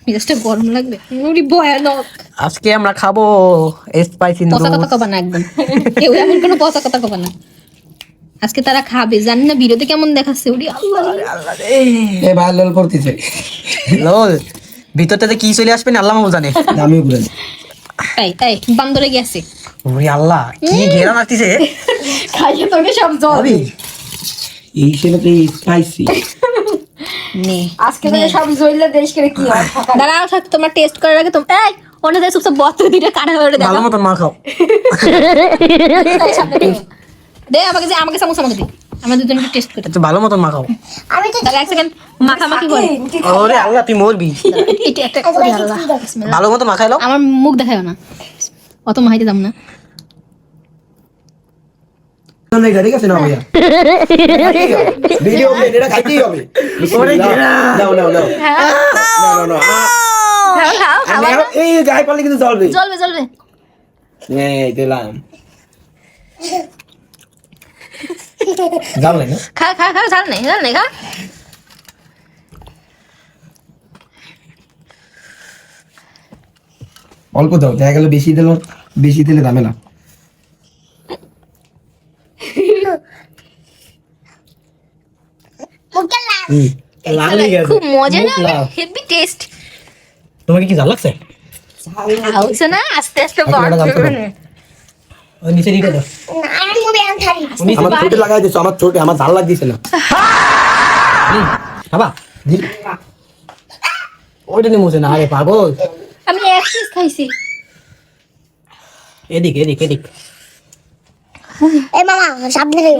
মেজাজটা গরম লাগবে, ওরে ভয়ানক। আজকে আমরা খাবো স্পাইসি পচা কথা নুডলস। কবা না একদম, কেউ এমন কোনো পচা কথা কবা না। আজকে তারা খাবে, জানি না ভিডিওতে কেমন দেখাচ্ছে। ওরে আল্লাহ, আল্লাহ রে। এ ভাই লল করতেছে লল ভিতরটাতে কি চলে আসবে না আল্লাহ মাহু জানে। আমিও ঘুরে তাই তাই বান্দরে গেছে। ওরে আল্লাহ কি ঘেরা মারতিছে। খাইয়ে তোকে সব জল ভাবি এই ছিল তো স্পাইসি নে। আজকে থেকে সব জইলে দেশ করে কি হয় দাঁড়াও থাক, তোমরা টেস্ট করার আগে তোমরা এই ওনাদের সব বত্র দিটা কাটা করে দাও। ভালো মতন মা খাও। দে আমাকে, যে আমাকে চামচ আমাকে দে, আমরা দুজন একটু টেস্ট করি। একটু ভালো মতন মা খাও। আমি তো তাহলে এক সেকেন্ড মাখামাখি করে ওরে আল্লাহ তুই মরবি। এটা একটা ওরে আল্লাহ, বিসমিল্লাহ। ভালো মতো মা খাইলো। আমার মুখ দেখায়ও না, অত মাহাইতে দাম না। ঠিক আছে না ভাইয়া ভিডিও এটা খাইতেই হবে ওরে ঘেরা। নাও নাও নাও নাও নাও খাও খাও খাও, এই গায়ে পারলে কিন্তু চলবে জ্বলবে জ্বলবে। এই দিলাম জানলে না খা খা খা, ঝাল নেই খা। অল্প দাও, দেখা গেল বেশি দিলে দামে না। লাল হয়ে গেছে। খুব মজা না, মুখ লাল। Heavy taste. তোমাকে কি জাল লাগছে? খাওছে না, আস্তে আস্তে আপনারা গরম জানতে করবে। পারেন। ওই নিচে দিকে দাও। আমার ছোট লাগাই দিছো, আমার ছোট, আমার ঝাল লাগছে না। বাবা ওইটা নিয়ে মুছে না, আরে পাগল। আমি এক পিস খাইছি। এদিক এদিক এদিক। এ মামা সাবধানে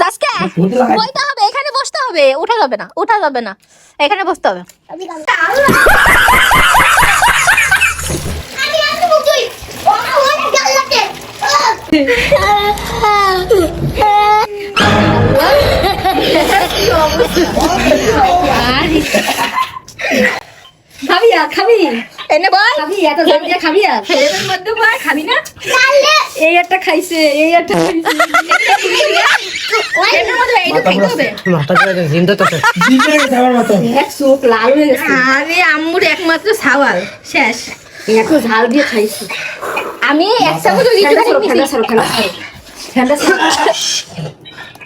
জাসকা ছোট লাগাই বইতে হবে, এখানে বসতে হবে, উঠা যাবে না, উঠা যাবে না, এখানে বসতে হবে। আমি আসবো তুই ও অনেক গাল লাগে খাবি আর খাবি এনে বল, খাবি এত জমি দিয়ে খাবি আর ফেলের মধ্যে বল, খাবি না? এই একটা খাইছে, এই একটা খাইছে, এটার মধ্যে এইটা খাইতে হবে। মাথা করে জিন্দা তো দিতে গেছে আমার মতো। এক চোখ লাল হয়ে গেছে। আরে আম্মুর একমাত্র সাওয়াল শেষ, এত ঝাল দিয়ে খাইছি আমি। এক চামচ ওই দিকে নিছি।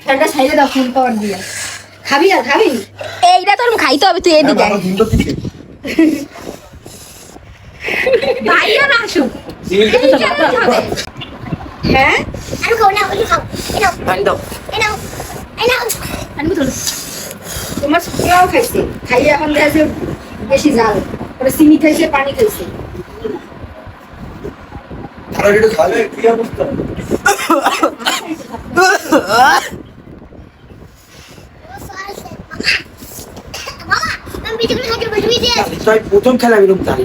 ঠান্ডা ছাইলে দাও ফুল পাওয়ার দিয়ে। খাবি আর খাবি, এইটা তোর খাইতে হবে, তুই এদিকে আয়। আমার দিন তো দিতে। ভাইয়া না আসুক, হ্যাঁ আমি খাও না ওই খাও এনাও পানি দাও। এনাও এনাও আনবো তোর। তোমার ছোটরাও খাইছে, খাইয়ে এখন দেখা যাচ্ছে বেশি ঝাল, ওরা চিনি খাইছে, পানি খাইছে। আর একটু খাবে, কি অবস্থা? মামা আমি ভিডিও খাইতে বসবি দিয়ে তাই প্রথম খেলা আমি জানি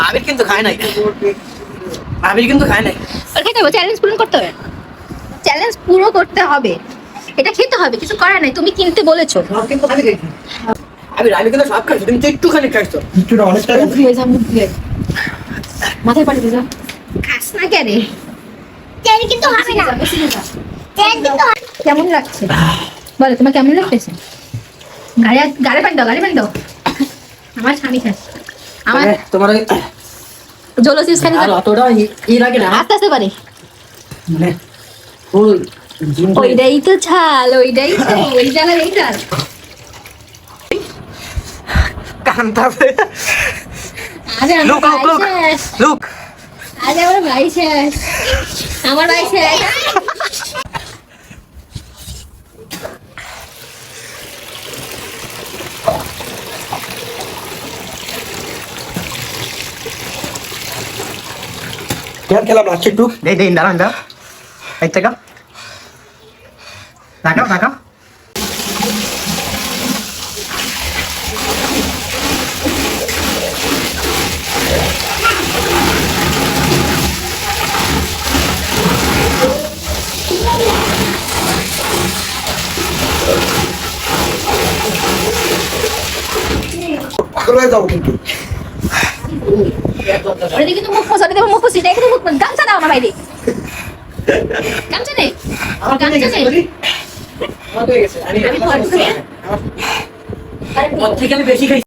আবির কিন্তু খায় নাই, আবির কিন্তু খায় নাই। ওর খেতে হবে, চ্যালেঞ্জ পূরণ করতে হবে, চ্যালেঞ্জ পুরো করতে হবে, এটা খেতে হবে, কিছু করার নাই, তুমি কিনতে বলেছো। সব কিন্তু আমি খাইছি। আবির আমি কিন্তু সব খাইছি, তুমি তো একটুখানি খাইছো। কিছুটা অনেকটা মাথায় পানি দিয়ে যাও, খাস না কেন? তেল কিন্তু হবে না তেল কিন্তু কেমন লাগছে বলো, তোমার কেমন লাগতেছে? গাড়ি গাড়ি পানি দাও, গাড়ি পানি দাও। আমার স্বামী খাস, আমার তোমার জলসিস খানি আর অতটা ই লাগে না, আস্তে আস্তে পারে। মানে ফুল জিম ওইটাই তো ছাল, ওইটাই তো, ওই জ্বালা এই জ্বাল। কান্তাছে। আরে আমার লুক লুক লুক ভাই শেষ, লুক। আরে আমার ভাই শেষ, আমার ভাই শেষ। কেন খেলাম লাস্ট একটু দেই দেই দাঁড়ান দাও, এক টাকা টাকা টাকা। পাগল হয়ে যাবো কিন্তু ওটা কিন্তু মুখ ফসা দেবো, মুখ ফসি, দেখে মুখ গামছা দাও আমার বাইরে, গামছা নেই, আমার গামছা নেই। আমার হয়ে গেছে, আমি আমি ঘর থেকে ওর থেকে আমি বেশি খাইছি।